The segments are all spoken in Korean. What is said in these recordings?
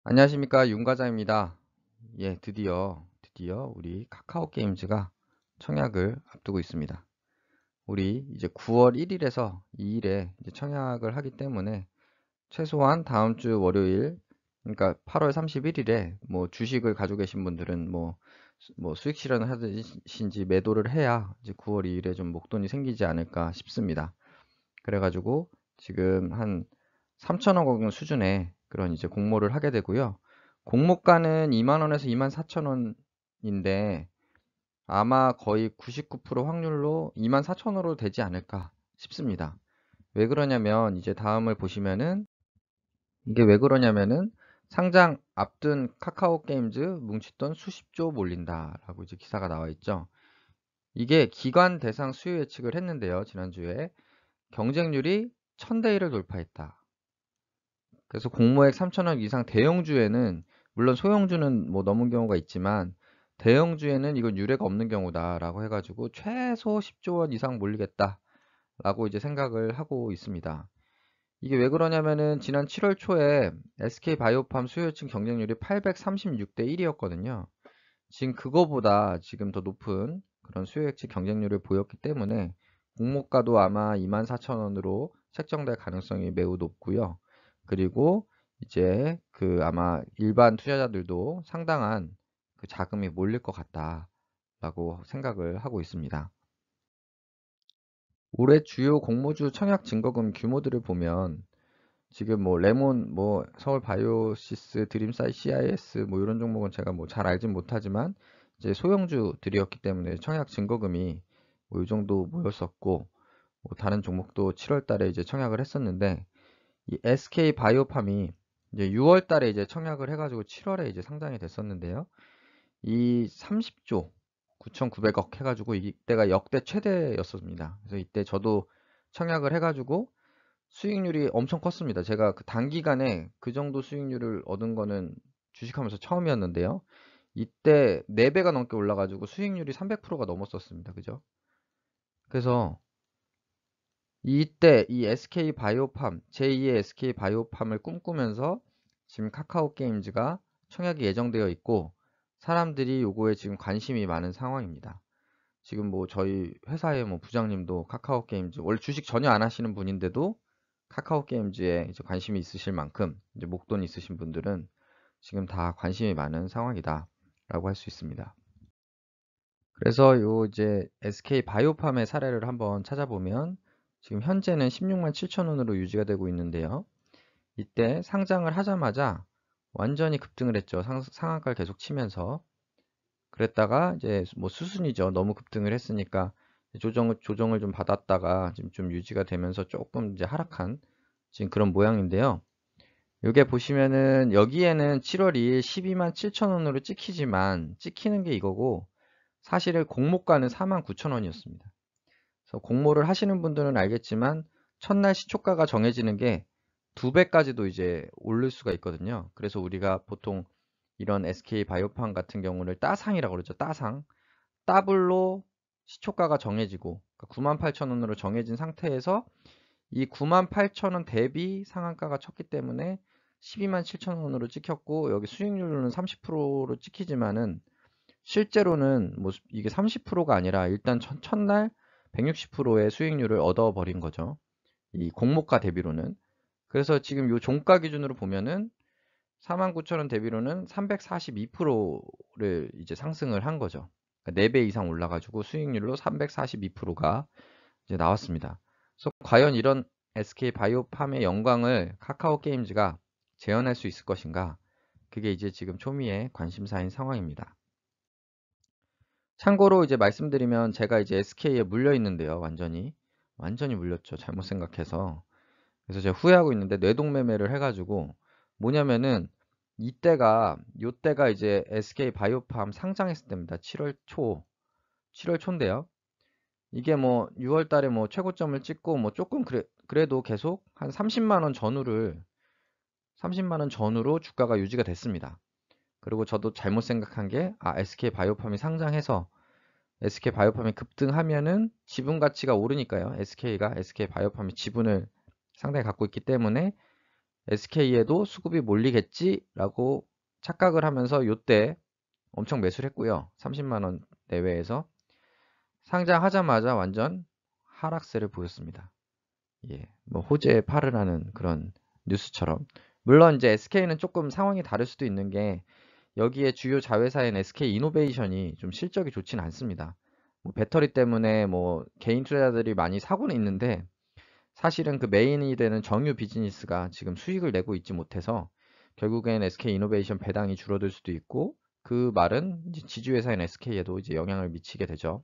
안녕하십니까, 윤 과장입니다. 예, 드디어 우리 카카오 게임즈가 청약을 앞두고 있습니다. 우리 이제 9월 1일에서 2일에 이제 청약을 하기 때문에 최소한 다음 주 월요일, 그러니까 8월 31일에 뭐 주식을 가지고 계신 분들은 뭐 수익 실현을 하듯이 매도를 해야 이제 9월 2일에 좀 목돈이 생기지 않을까 싶습니다. 그래가지고 지금 한 3천억 원 수준의 그런 이제 공모를 하게 되고요. 공모가는 2만 원에서 2만 4천 원인데 아마 거의 99% 확률로 2만 4천 원으로 되지 않을까 싶습니다. 왜 그러냐면 이제 다음을 보시면은 이게 왜 그러냐면은 상장 앞둔 카카오 게임즈 뭉칫돈 수십조 몰린다라고 이제 기사가 나와 있죠. 이게 기관 대상 수요 예측을 했는데요. 지난주에 경쟁률이 1000대 1을 돌파했다. 그래서 공모액 3천억 이상 대형주에는 물론 소형주는 뭐 넘은 경우가 있지만 대형주에는 이건 유례가 없는 경우다라고 해가지고 최소 10조 원 이상 몰리겠다라고 이제 생각을 하고 있습니다. 이게 왜 그러냐면은 지난 7월 초에 SK 바이오팜 수요층 경쟁률이 836대 1이었거든요. 지금 그거보다 지금 더 높은 그런 수요액치 경쟁률을 보였기 때문에 공모가도 아마 24,000원으로 책정될 가능성이 매우 높고요. 그리고 이제 그 아마 일반 투자자들도 상당한 그 자금이 몰릴 것 같다라고 생각을 하고 있습니다. 올해 주요 공모주 청약 증거금 규모들을 보면 지금 뭐 레몬, 뭐 서울 바이오시스, 드림사이 CIS 뭐 이런 종목은 제가 뭐 잘 알진 못하지만 이제 소형주들이었기 때문에 청약 증거금이 뭐 이 정도 모였었고 뭐 다른 종목도 7월 달에 이제 청약을 했었는데 이 SK 바이오팜이 이제 6월 달에 이제 청약을 해가지고 7월에 이제 상장이 됐었는데요. 이 30조 9,900억 해가지고 이때가 역대 최대였습니다. 그래서 이때 저도 청약을 해가지고 수익률이 엄청 컸습니다. 제가 그 단기간에 그 정도 수익률을 얻은 거는 주식하면서 처음이었는데요. 이때 4배가 넘게 올라가지고 수익률이 300%가 넘었었습니다. 그죠? 그래서 이때 이 SK 바이오팜, 제2의 SK 바이오팜을 꿈꾸면서 지금 카카오 게임즈가 청약이 예정되어 있고 사람들이 요거에 지금 관심이 많은 상황입니다. 지금 뭐 저희 회사의 뭐 부장님도 카카오 게임즈 원래 주식 전혀 안 하시는 분인데도 카카오 게임즈에 이제 관심이 있으실 만큼 이제 목돈 있으신 분들은 지금 다 관심이 많은 상황이다라고 할 수 있습니다. 그래서 요 이제 SK 바이오팜의 사례를 한번 찾아보면 지금 현재는 16만 7천 원으로 유지가 되고 있는데요. 이때 상장을 하자마자 완전히 급등을 했죠. 상한가를 계속 치면서 그랬다가 이제 뭐 수순이죠. 너무 급등을 했으니까 조정을 좀 받았다가 지금 좀 유지가 되면서 조금 이제 하락한 지금 그런 모양인데요. 여기에 보시면은 여기에는 7월 2일 12만 7천 원으로 찍히지만 찍히는 게 이거고 사실은 공모가는 4만 9천 원이었습니다. 그래서 공모를 하시는 분들은 알겠지만 첫날 시초가가 정해지는 게 2배까지도 이제 오를 수가 있거든요. 그래서 우리가 보통 이런 SK 바이오팜 같은 경우를 따상이라고 그러죠. 따상. 더블로 시초가가 정해지고 98,000원으로 정해진 상태에서 이 98,000원 대비 상한가가 쳤기 때문에 12만 7천원으로 찍혔고 여기 수익률은 30%로 찍히지만은 실제로는 뭐 이게 30%가 아니라 일단 첫날 160%의 수익률을 얻어버린 거죠. 이 공모가 대비로는. 그래서 지금 요 종가 기준으로 보면은 49,000원 대비로는 342%를 이제 상승을 한 거죠. 그러니까 4배 이상 올라가지고 수익률로 342%가 이제 나왔습니다. 그래서 과연 이런 SK 바이오팜의 영광을 카카오 게임즈가 재현할 수 있을 것인가? 그게 이제 지금 초미의 관심사인 상황입니다. 참고로 이제 말씀드리면 제가 이제 SK에 물려 있는데요. 완전히 물렸죠. 잘못 생각해서. 그래서 제가 후회하고 있는데 뇌동매매를 해가지고 뭐냐면은 요때가 이제 SK 바이오팜 상장했을 때입니다. 7월 초인데요. 이게 뭐 6월 달에 뭐 최고점을 찍고 뭐 조금 그래도 계속 한 30만 원 전후로 주가가 유지가 됐습니다. 그리고 저도 잘못 생각한 게 SK 바이오팜이 상장해서 SK 바이오팜이 급등하면은 지분 가치가 오르니까요. SK 바이오팜이 지분을 상당히 갖고 있기 때문에 SK에도 수급이 몰리겠지라고 착각을 하면서 요때 엄청 매수를 했고요. 30만 원 내외에서 상장하자마자 완전 하락세를 보였습니다. 예, 뭐 호재 팔으라는 그런 뉴스처럼. 물론 이제 SK는 조금 상황이 다를 수도 있는 게 여기에 주요 자회사인 SK 이노베이션이 좀 실적이 좋진 않습니다. 뭐 배터리 때문에 뭐 개인 투자자들이 많이 사고는 있는데 사실은 그 메인이 되는 정유 비즈니스가 지금 수익을 내고 있지 못해서 결국엔 SK 이노베이션 배당이 줄어들 수도 있고 그 말은 이제 지주회사인 SK에도 이제 영향을 미치게 되죠.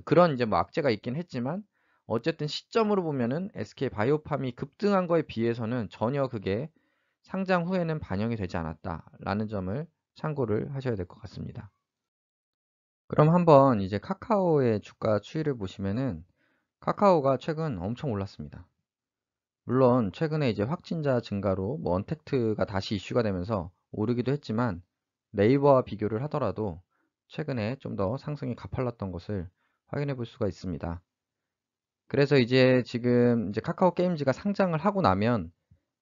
그런 이제 뭐 악재가 있긴 했지만 어쨌든 시점으로 보면은 SK 바이오팜이 급등한 거에 비해서는 전혀 그게 상장 후에는 반영이 되지 않았다라는 점을 참고를 하셔야 될 것 같습니다. 그럼 한번 이제 카카오의 주가 추이를 보시면은 카카오가 최근 엄청 올랐습니다. 물론 최근에 이제 확진자 증가로 뭐 언택트가 다시 이슈가 되면서 오르기도 했지만 네이버와 비교를 하더라도 최근에 좀 더 상승이 가팔랐던 것을 확인해 볼 수가 있습니다. 그래서 이제 지금 이제 카카오 게임즈가 상장을 하고 나면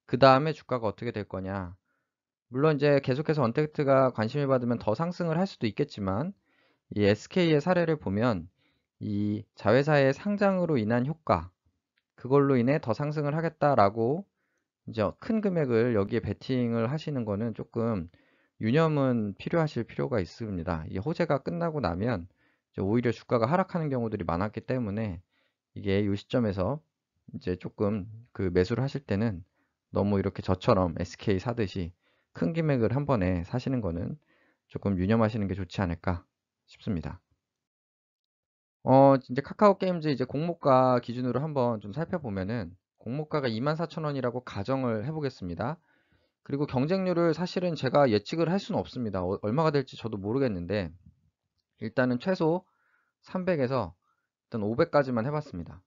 그 다음에 주가가 어떻게 될 거냐. 물론 이제 계속해서 언택트가 관심을 받으면 더 상승을 할 수도 있겠지만 이 SK의 사례를 보면 이 자회사의 상장으로 인한 효과 그걸로 인해 더 상승을 하겠다라고 이제 큰 금액을 여기에 베팅을 하시는 거는 조금 유념은 필요하실 필요가 있습니다. 이 호재가 끝나고 나면 이제 오히려 주가가 하락하는 경우들이 많았기 때문에 이게 이 시점에서 이제 조금 그 매수를 하실 때는 너무 이렇게 저처럼 SK 사듯이 큰 금액을 한 번에 사시는 거는 조금 유념하시는 게 좋지 않을까 싶습니다. 이제 카카오 게임즈 이제 공모가 기준으로 한번 좀 살펴보면은 공모가가 24,000원이라고 가정을 해보겠습니다. 그리고 경쟁률을 사실은 제가 예측을 할 수는 없습니다. 얼마가 될지 저도 모르겠는데 일단은 최소 300에서 일단 500까지만 해봤습니다.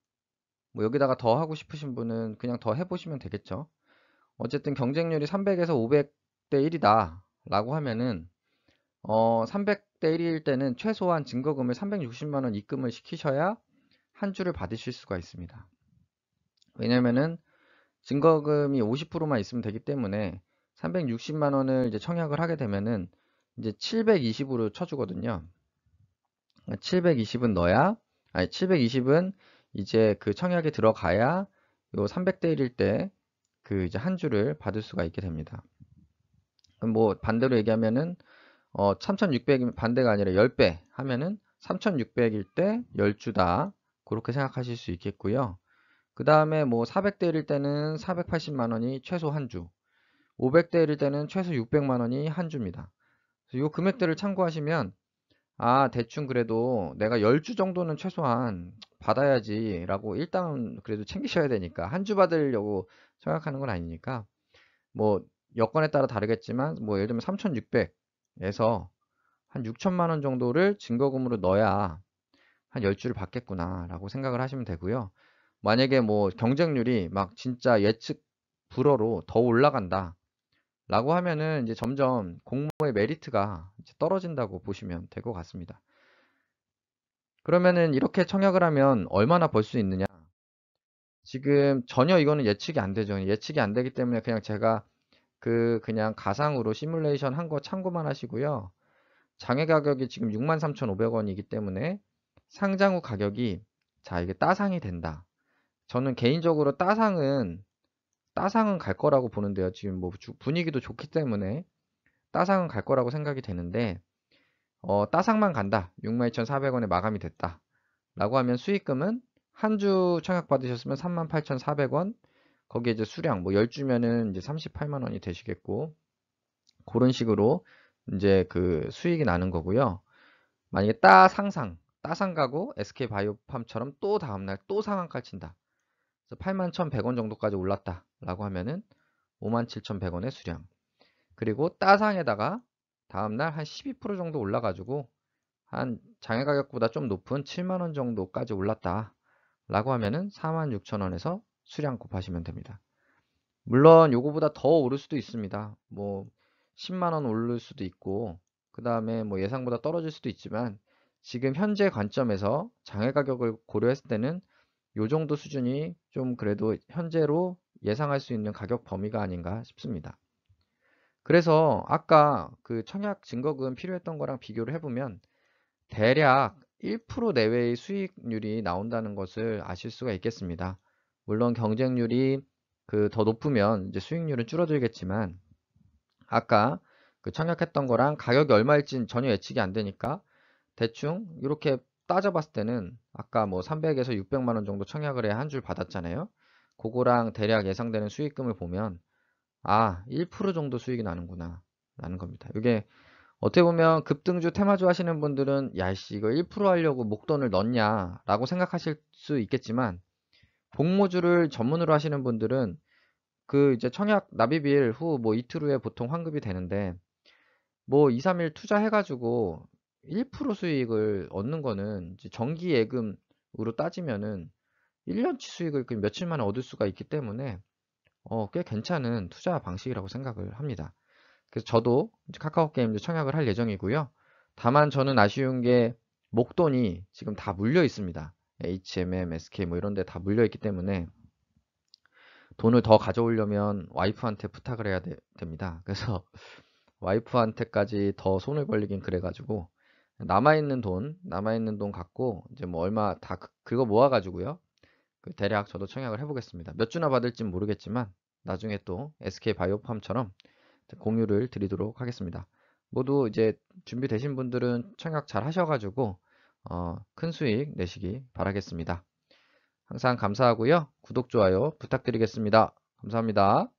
뭐 여기다가 더 하고 싶으신 분은 그냥 더 해보시면 되겠죠. 어쨌든 경쟁률이 300에서 500대 1이다 라고 하면은 300대 1일 때는 최소한 증거금을 360만 원 입금을 시키셔야 한 주를 받으실 수가 있습니다. 왜냐면은 증거금이 50%만 있으면 되기 때문에 360만 원을 이제 청약을 하게 되면은 이제 720으로 쳐주거든요. 720은 넣어야, 아니 720은 이제 그 청약에 들어가야 요 300대 1일 때 그 이제 한 주를 받을 수가 있게 됩니다. 그럼 뭐 반대로 얘기하면은 3600이 반대가 아니라 10배 하면은 3600일 때 10주다. 그렇게 생각하실 수 있겠고요. 그 다음에 뭐 400대 1일 때는 480만 원이 최소 한 주, 500대 1일 때는 최소 600만 원이 한 주입니다. 이 금액들을 참고하시면 아 대충 그래도 내가 10주 정도는 최소한 받아야지 라고 일단 그래도 챙기셔야 되니까 한 주 받으려고 생각하는 건 아니니까 뭐 여건에 따라 다르겠지만 뭐 예를 들면 3600에서 한 6천만 원 정도를 증거금으로 넣어야 한 10주를 받겠구나 라고 생각을 하시면 되고요. 만약에 뭐 경쟁률이 막 진짜 예측 불허로 더 올라간다 라고 하면은 이제 점점 공모의 메리트가 이제 떨어진다고 보시면 될 것 같습니다. 그러면은 이렇게 청약을 하면 얼마나 벌 수 있느냐? 지금 전혀 이거는 예측이 안 되죠. 예측이 안 되기 때문에 그냥 제가 그냥 가상으로 시뮬레이션 한 거 참고만 하시고요. 장외 가격이 지금 63,500원이기 때문에 상장 후 가격이 자 이게 따상이 된다. 저는 개인적으로 따상은 갈 거라고 보는데요. 지금 뭐 분위기도 좋기 때문에 따상은 갈 거라고 생각이 되는데 따상만 간다. 62,400원에 마감이 됐다. 라고 하면 수익금은 한 주 청약 받으셨으면 38,400원 거기에 이제 수량 뭐 10주면은 이제 38만 원이 되시겠고 그런 식으로 이제 그 수익이 나는 거고요. 만약에 따상 가고 SK 바이오팜처럼 또 다음날 또 상한가 친다. 그래서 81,100원 정도까지 올랐다 라고 하면은 57,100원의 수량. 그리고 따상에다가 다음날 한 12% 정도 올라가지고 한 장외 가격보다 좀 높은 7만원 정도까지 올랐다 라고 하면은 46,000원에서 수량 곱하시면 됩니다. 물론 요거보다 더 오를 수도 있습니다. 뭐 10만원 오를 수도 있고 그 다음에 뭐 예상보다 떨어질 수도 있지만 지금 현재 관점에서 장외 가격을 고려했을 때는 요 정도 수준이 좀 그래도 현재로 예상할 수 있는 가격 범위가 아닌가 싶습니다. 그래서 아까 그 청약 증거금 필요했던 거랑 비교를 해보면 대략 1% 내외의 수익률이 나온다는 것을 아실 수가 있겠습니다. 물론 경쟁률이 더 높으면 이제 수익률은 줄어들겠지만 아까 그 청약했던 거랑 가격이 얼마일지 전혀 예측이 안 되니까 대충 이렇게 따져봤을 때는 아까 뭐 300에서 600만 원 정도 청약을 해야 한 줄 받았잖아요. 그거랑 대략 예상되는 수익금을 보면 1% 정도 수익이 나는구나 라는 겁니다. 이게 어떻게 보면 급등주 테마주 하시는 분들은 야씨 이거 1% 하려고 목돈을 넣냐 라고 생각하실 수 있겠지만 복모주를 전문으로 하시는 분들은 그 이제 청약 납입일 후 뭐 이틀 후에 보통 환급이 되는데 뭐 2, 3일 투자해가지고 1% 수익을 얻는 거는 이제 정기 예금으로 따지면은 1년치 수익을 그 며칠만에 얻을 수가 있기 때문에 꽤 괜찮은 투자 방식이라고 생각을 합니다. 그래서 저도 이제 카카오 게임즈 청약을 할 예정이고요. 다만 저는 아쉬운 게 목돈이 지금 다 물려 있습니다. HMM, SK 뭐 이런 데 다 물려 있기 때문에 돈을 더 가져오려면 와이프한테 부탁을 해야 됩니다. 그래서 와이프한테까지 더 손을 벌리긴 그래가지고 남아있는 돈 갖고 이제 뭐 얼마 다 그거 모아가지고요. 대략 저도 청약을 해보겠습니다. 몇 주나 받을진 모르겠지만 나중에 또 SK 바이오팜처럼 공유를 드리도록 하겠습니다. 모두 이제 준비되신 분들은 청약 잘 하셔가지고 큰 수익 내시기 바라겠습니다. 항상 감사하고요. 구독, 좋아요 부탁드리겠습니다. 감사합니다.